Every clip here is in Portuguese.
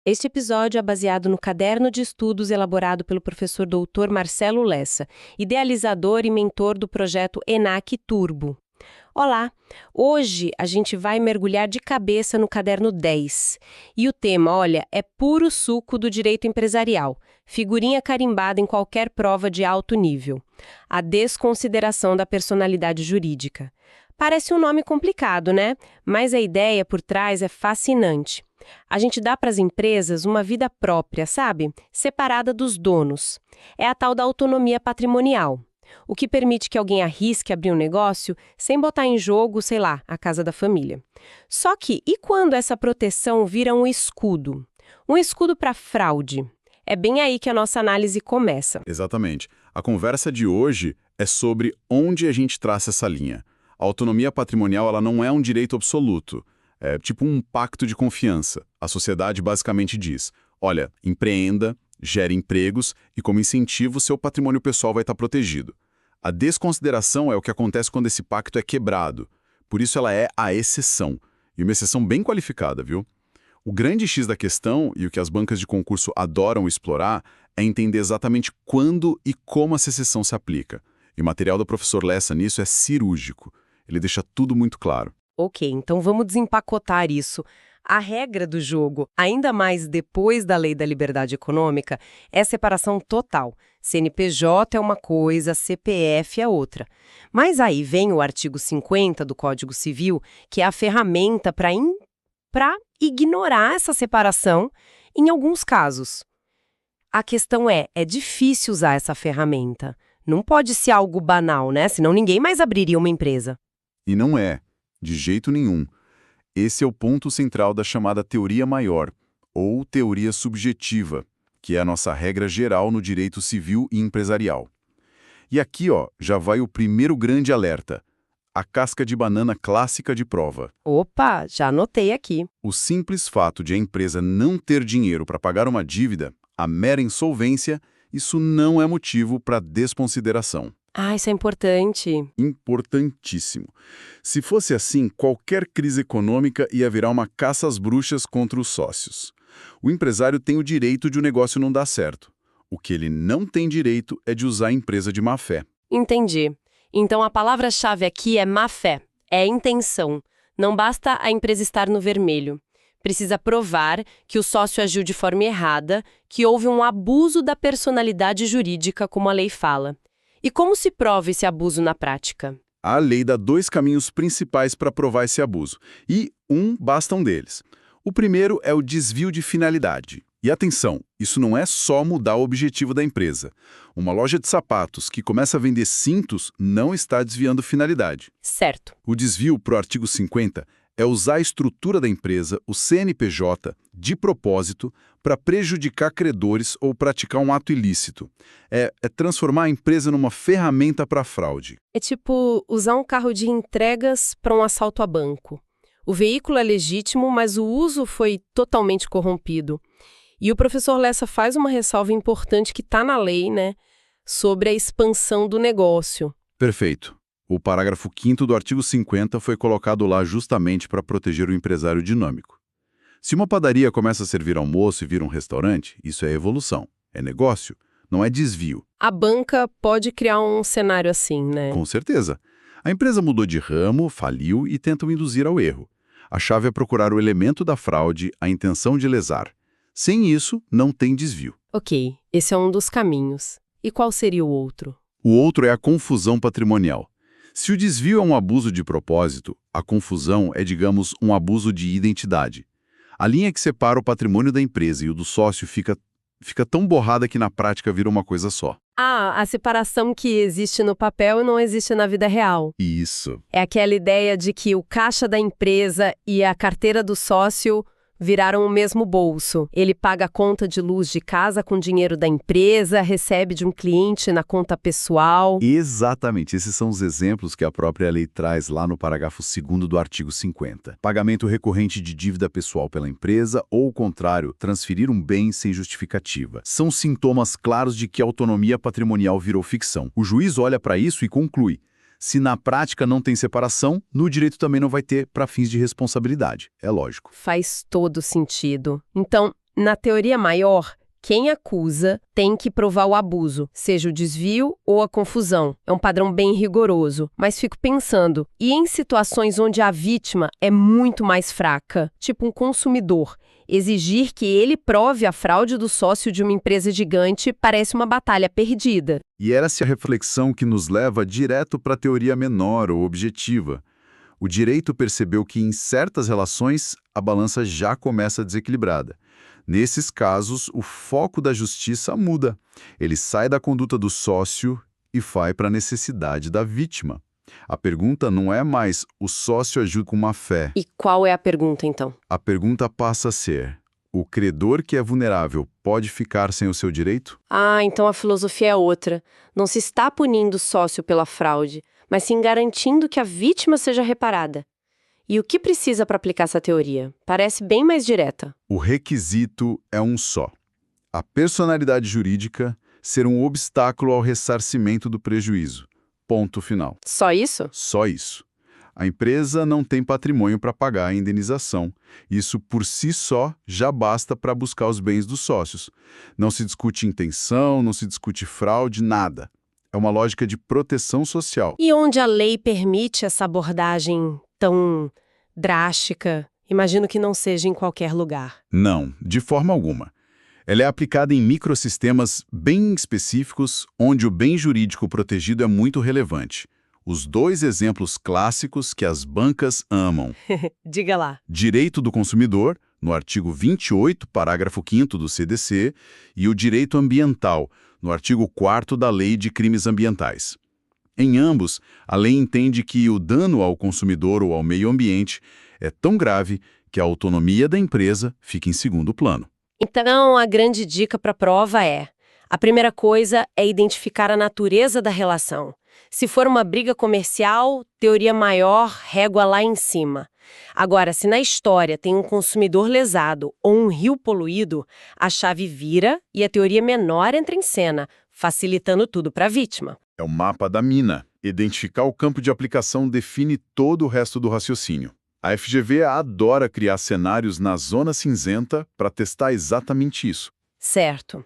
Este episódio é baseado no caderno de estudos elaborado pelo professor Dr. Marcelo Lessa, idealizador e mentor do projeto ENAC Turbo. Olá! Hoje a gente vai mergulhar de cabeça no caderno 10. E o tema, olha, é puro suco do direito empresarial, figurinha carimbada em qualquer prova de alto nível. A desconsideração da personalidade jurídica. Parece um nome complicado, né? Mas a ideia por trás é fascinante. A gente dá para as empresas uma vida própria, sabe? Separada dos donos. É a tal da autonomia patrimonial. O que permite que alguém arrisque abrir um negócio sem botar em jogo, sei lá, a casa da família. Só que, e quando essa proteção vira um escudo? Um escudo para fraude. É bem aí que a nossa análise começa. Exatamente. A conversa de hoje é sobre onde a gente traça essa linha. A autonomia patrimonial ela não é um direito absoluto. É tipo um pacto de confiança. A sociedade basicamente diz, olha, empreenda, gere empregos e como incentivo seu patrimônio pessoal vai estar protegido. A desconsideração é o que acontece quando esse pacto é quebrado. Por isso ela é a exceção. E uma exceção bem qualificada, viu? O grande X da questão, e o que as bancas de concurso adoram explorar, é entender exatamente quando e como essa exceção se aplica. E o material do professor Lessa nisso é cirúrgico. Ele deixa tudo muito claro. Ok, então vamos desempacotar isso. A regra do jogo, ainda mais depois da Lei da Liberdade Econômica, é separação total. CNPJ é uma coisa, CPF é outra. Mas aí vem o artigo 50 do Código Civil, que é a ferramenta para ignorar essa separação em alguns casos. A questão é difícil usar essa ferramenta. Não pode ser algo banal, né? Senão ninguém mais abriria uma empresa. E não é, de jeito nenhum. Esse é o ponto central da chamada teoria maior, ou teoria subjetiva, que é a nossa regra geral no direito civil e empresarial. E aqui, já vai o primeiro grande alerta, a casca de banana clássica de prova. Opa, já anotei aqui. O simples fato de a empresa não ter dinheiro para pagar uma dívida, a mera insolvência, isso não é motivo para desconsideração. Ah, isso é importante. Importantíssimo. Se fosse assim, qualquer crise econômica ia virar uma caça às bruxas contra os sócios. O empresário tem o direito de o negócio não dar certo. O que ele não tem direito é de usar a empresa de má fé. Entendi. Então a palavra-chave aqui é má fé, é intenção. Não basta a empresa estar no vermelho. Precisa provar que o sócio agiu de forma errada, que houve um abuso da personalidade jurídica, como a lei fala. E como se prova esse abuso na prática? A lei dá dois caminhos principais para provar esse abuso, e basta um deles. O primeiro é o desvio de finalidade. E atenção, isso não é só mudar o objetivo da empresa. Uma loja de sapatos que começa a vender cintos não está desviando finalidade. Certo. O desvio para o artigo 50 é usar a estrutura da empresa, o CNPJ, de propósito, para prejudicar credores ou praticar um ato ilícito. É transformar a empresa numa ferramenta para fraude. É tipo usar um carro de entregas para um assalto a banco. O veículo é legítimo, mas o uso foi totalmente corrompido. E o professor Lessa faz uma ressalva importante que está na lei, né? Sobre a expansão do negócio. Perfeito. O parágrafo 5º do artigo 50 foi colocado lá justamente para proteger o empresário dinâmico. Se uma padaria começa a servir almoço e vira um restaurante, isso é evolução, é negócio, não é desvio. A banca pode criar um cenário assim, né? Com certeza. A empresa mudou de ramo, faliu e tentam induzir ao erro. A chave é procurar o elemento da fraude, a intenção de lesar. Sem isso, não tem desvio. Ok, esse é um dos caminhos. E qual seria o outro? O outro é a confusão patrimonial. Se o desvio é um abuso de propósito, a confusão é, digamos, um abuso de identidade. A linha que separa o patrimônio da empresa e o do sócio fica tão borrada que na prática vira uma coisa só. Ah, a separação que existe no papel não existe na vida real. Isso. É aquela ideia de que o caixa da empresa e a carteira do sócio viraram o mesmo bolso. Ele paga a conta de luz de casa com dinheiro da empresa, recebe de um cliente na conta pessoal. Exatamente. Esses são os exemplos que a própria lei traz lá no parágrafo 2º do artigo 50. Pagamento recorrente de dívida pessoal pela empresa ou, ao contrário, transferir um bem sem justificativa. São sintomas claros de que a autonomia patrimonial virou ficção. O juiz olha para isso e conclui: se na prática não tem separação, no direito também não vai ter para fins de responsabilidade. É lógico. Faz todo sentido. Então, Na teoria maior, quem acusa tem que provar o abuso, seja o desvio ou a confusão. É um padrão bem rigoroso. Mas fico pensando, e em situações onde a vítima é muito mais fraca, tipo um consumidor, exigir que ele prove a fraude do sócio de uma empresa gigante parece uma batalha perdida. E essa é a reflexão que nos leva direto para a teoria menor ou objetiva. O direito percebeu que em certas relações a balança já começa desequilibrada. Nesses casos, o foco da justiça muda. Ele sai da conduta do sócio e vai para a necessidade da vítima. A pergunta não é mais o sócio agiu com má fé. E qual é a pergunta, então? A pergunta passa a ser: o credor que é vulnerável pode ficar sem o seu direito? Ah, então a filosofia é outra. Não se está punindo o sócio pela fraude, mas sim garantindo que a vítima seja reparada. E o que precisa para aplicar essa teoria? Parece bem mais direta. O requisito é um só: a personalidade jurídica ser um obstáculo ao ressarcimento do prejuízo. Ponto final. Só isso? Só isso. A empresa não tem patrimônio para pagar a indenização. Isso por si só já basta para buscar os bens dos sócios. Não se discute intenção, não se discute fraude, nada. É uma lógica de proteção social. E onde a lei permite essa abordagem tão drástica, imagino que não seja em qualquer lugar. Não, de forma alguma. Ela é aplicada em microsistemas bem específicos, onde o bem jurídico protegido é muito relevante. Os dois exemplos clássicos que as bancas amam. Diga lá. Direito do consumidor, no artigo 28, parágrafo 5º do CDC, e o direito ambiental, no artigo 4º da Lei de Crimes Ambientais. Em ambos, a lei entende que o dano ao consumidor ou ao meio ambiente é tão grave que a autonomia da empresa fica em segundo plano. Então, a grande dica para a prova é: a primeira coisa é identificar a natureza da relação. Se for uma briga comercial, teoria maior, régua lá em cima. Agora, se na história tem um consumidor lesado ou um rio poluído, a chave vira e a teoria menor entra em cena, facilitando tudo para a vítima. É o mapa da mina. Identificar o campo de aplicação define todo o resto do raciocínio. A FGV adora criar cenários na zona cinzenta para testar exatamente isso. Certo.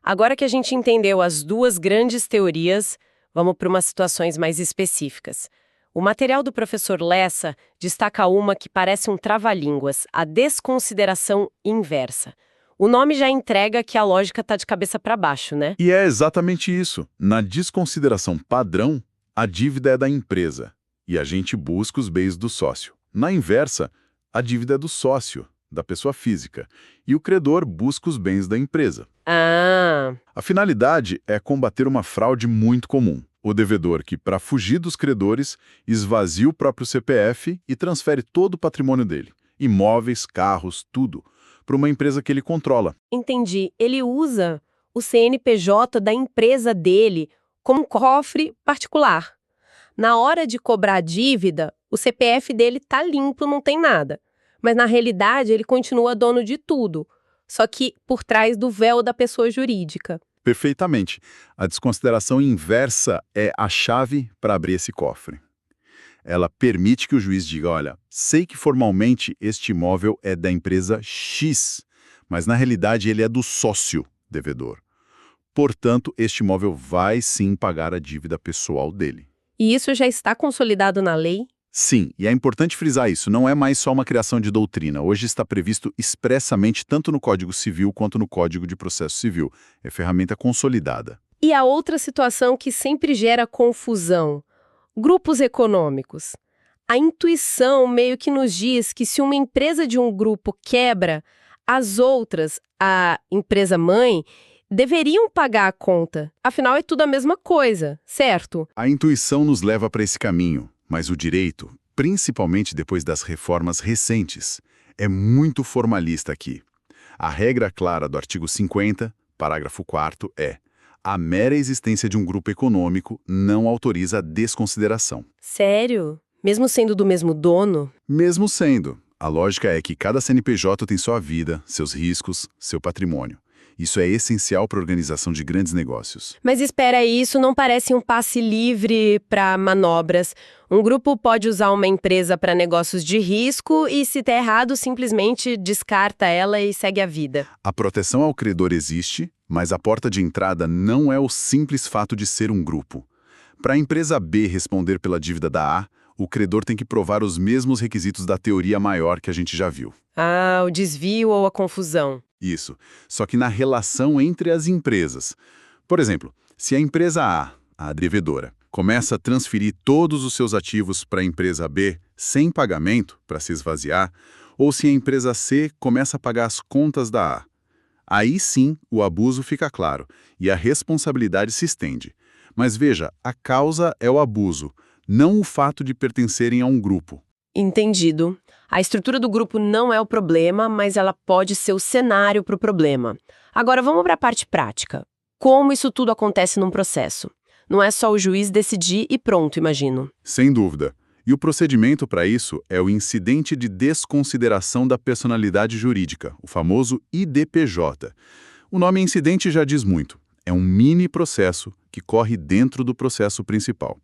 Agora que a gente entendeu as duas grandes teorias, vamos para umas situações mais específicas. O material do professor Lessa destaca uma que parece um trava-línguas, a desconsideração inversa. O nome já entrega que a lógica está de cabeça para baixo, né? E é exatamente isso. Na desconsideração padrão, a dívida é da empresa e a gente busca os bens do sócio. Na inversa, a dívida é do sócio, da pessoa física, e o credor busca os bens da empresa. Ah, A finalidade é combater uma fraude muito comum. O devedor que, para fugir dos credores, esvazia o próprio CPF e transfere todo o patrimônio dele, imóveis, carros, tudo, para uma empresa que ele controla. entendi. Ele usa o CNPJ da empresa dele como cofre particular. Na hora de cobrar a dívida, o CPF dele tá limpo, não tem nada. Mas na realidade ele continua dono de tudo, só que por trás do véu da pessoa jurídica. Perfeitamente. A desconsideração inversa é a chave para abrir esse cofre. Ela permite que o juiz diga, olha, sei que formalmente este imóvel é da empresa X, mas na realidade ele é do sócio devedor. Portanto, este imóvel vai sim pagar a dívida pessoal dele. E isso já está consolidado na lei? Sim, e é importante frisar isso, não é mais só uma criação de doutrina. Hoje está previsto expressamente tanto no Código Civil quanto no Código de Processo Civil. É ferramenta consolidada. E a outra situação que sempre gera confusão: grupos econômicos. A intuição meio que nos diz que se uma empresa de um grupo quebra, as outras, a empresa mãe, deveriam pagar a conta. Afinal, é tudo a mesma coisa, certo? A intuição nos leva para esse caminho, mas o direito, principalmente depois das reformas recentes, é muito formalista aqui. A regra clara do artigo 50, parágrafo 4º é: a mera existência de um grupo econômico não autoriza a desconsideração. Sério? Mesmo sendo do mesmo dono? Mesmo sendo, a lógica é que cada CNPJ tem sua vida, seus riscos, seu patrimônio. Isso é essencial para a organização de grandes negócios. Mas espera aí, isso não parece um passe livre para manobras. Um grupo pode usar uma empresa para negócios de risco e, se der errado, simplesmente descarta ela e segue a vida. A proteção ao credor existe, mas a porta de entrada não é o simples fato de ser um grupo. Para a empresa B responder pela dívida da A, o credor tem que provar os mesmos requisitos da teoria maior que a gente já viu. Ah, o desvio ou a confusão. Isso, só que na relação entre as empresas. Por exemplo, se a empresa a devedora, começa a transferir todos os seus ativos para a empresa B sem pagamento, para se esvaziar, ou se a empresa C começa a pagar as contas da A. Aí sim o abuso fica claro e a responsabilidade se estende. Mas veja, a causa é o abuso, não o fato de pertencerem a um grupo. Entendido. A estrutura do grupo não é o problema, mas ela pode ser o cenário para o problema. Agora vamos para a parte prática. Como isso tudo acontece num processo? Não é só o juiz decidir e pronto, imagino. Sem dúvida. E o procedimento para isso é o incidente de desconsideração da personalidade jurídica, o famoso IDPJ. O nome incidente já diz muito. É um mini processo que corre dentro do processo principal.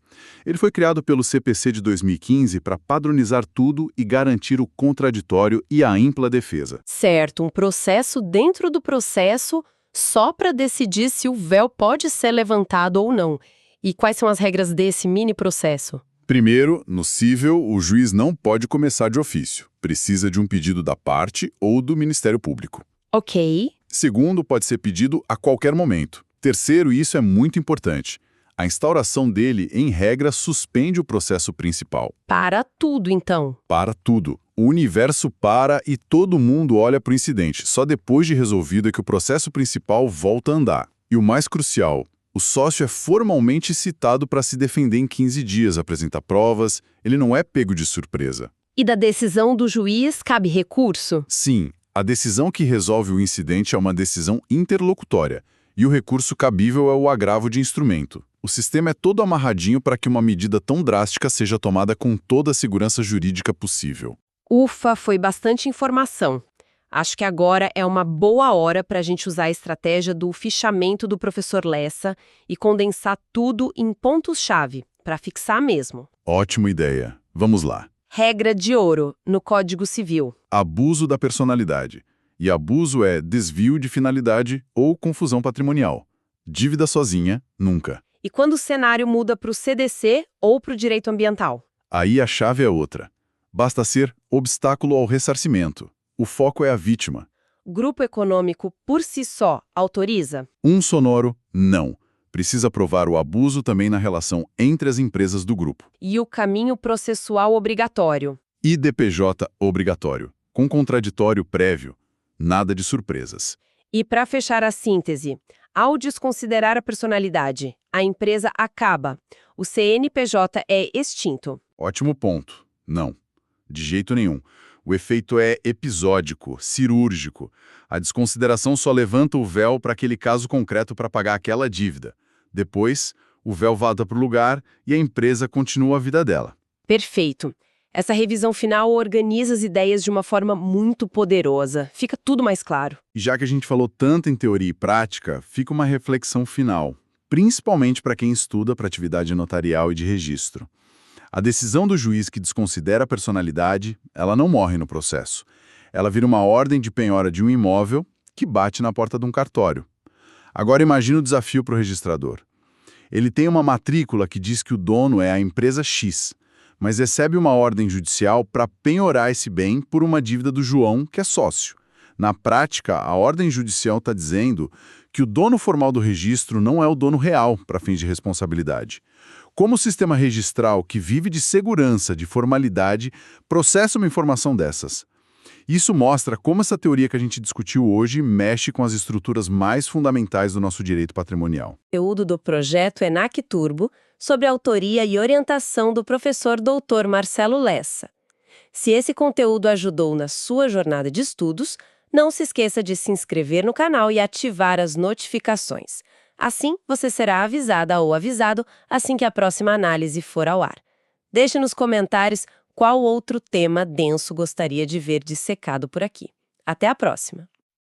Ele foi criado pelo CPC de 2015 para padronizar tudo e garantir o contraditório e a ampla defesa. Certo, um processo dentro do processo só para decidir se o véu pode ser levantado ou não. E quais são as regras desse mini processo? Primeiro, no cível, o juiz não pode começar de ofício. Precisa de um pedido da parte ou do Ministério Público. Ok. Segundo, pode ser pedido a qualquer momento. Terceiro, e isso é muito importante, a instauração dele, em regra, suspende o processo principal. Para tudo, então. Para tudo. O universo para e todo mundo olha para o incidente. Só depois de resolvido é que o processo principal volta a andar. E o mais crucial, o sócio é formalmente citado para se defender em 15 dias, apresentar provas, ele não é pego de surpresa. E da decisão do juiz cabe recurso? Sim, a decisão que resolve o incidente é uma decisão interlocutória. E o recurso cabível é o agravo de instrumento. O sistema é todo amarradinho para que uma medida tão drástica seja tomada com toda a segurança jurídica possível. Ufa, foi bastante informação. Acho que agora é uma boa hora para a gente usar a estratégia do fichamento do professor Lessa e condensar tudo em pontos-chave, para fixar mesmo. Ótima ideia. Vamos lá. Regra de ouro, no Código Civil. Abuso da personalidade. E abuso é desvio de finalidade ou confusão patrimonial. Dívida sozinha, nunca. E quando o cenário muda para o CDC ou para o direito ambiental? Aí a chave é outra. Basta ser obstáculo ao ressarcimento. O foco é a vítima. Grupo econômico, por si só, autoriza? Um sonoro, não. Precisa provar o abuso também na relação entre as empresas do grupo. E o caminho processual obrigatório? IDPJ obrigatório, com contraditório prévio. Nada de surpresas. E para fechar a síntese, ao desconsiderar a personalidade, a empresa acaba. O CNPJ é extinto. Ótimo ponto. Não. De jeito nenhum. O efeito é episódico, cirúrgico. A desconsideração só levanta o véu para aquele caso concreto para pagar aquela dívida. Depois, o véu volta para o lugar e a empresa continua a vida dela. Perfeito. Essa revisão final organiza as ideias de uma forma muito poderosa. Fica tudo mais claro. E já que a gente falou tanto em teoria e prática, fica uma reflexão final, principalmente para quem estuda para atividade notarial e de registro. A decisão do juiz que desconsidera a personalidade, ela não morre no processo. Ela vira uma ordem de penhora de um imóvel que bate na porta de um cartório. Agora imagine o desafio para o registrador. Ele tem uma matrícula que diz que o dono é a empresa X, mas recebe uma ordem judicial para penhorar esse bem por uma dívida do João, que é sócio. Na prática, a ordem judicial está dizendo que o dono formal do registro não é o dono real para fins de responsabilidade. Como o sistema registral, que vive de segurança, de formalidade, processa uma informação dessas? Isso mostra como essa teoria que a gente discutiu hoje mexe com as estruturas mais fundamentais do nosso direito patrimonial. Conteúdo do projeto ENAC Turbo, sobre a autoria e orientação do professor Dr. Marcelo Lessa. Se esse conteúdo ajudou na sua jornada de estudos, não se esqueça de se inscrever no canal e ativar as notificações. Assim, você será avisada ou avisado assim que a próxima análise for ao ar. Deixe nos comentários qual outro tema denso gostaria de ver dissecado por aqui. Até a próxima!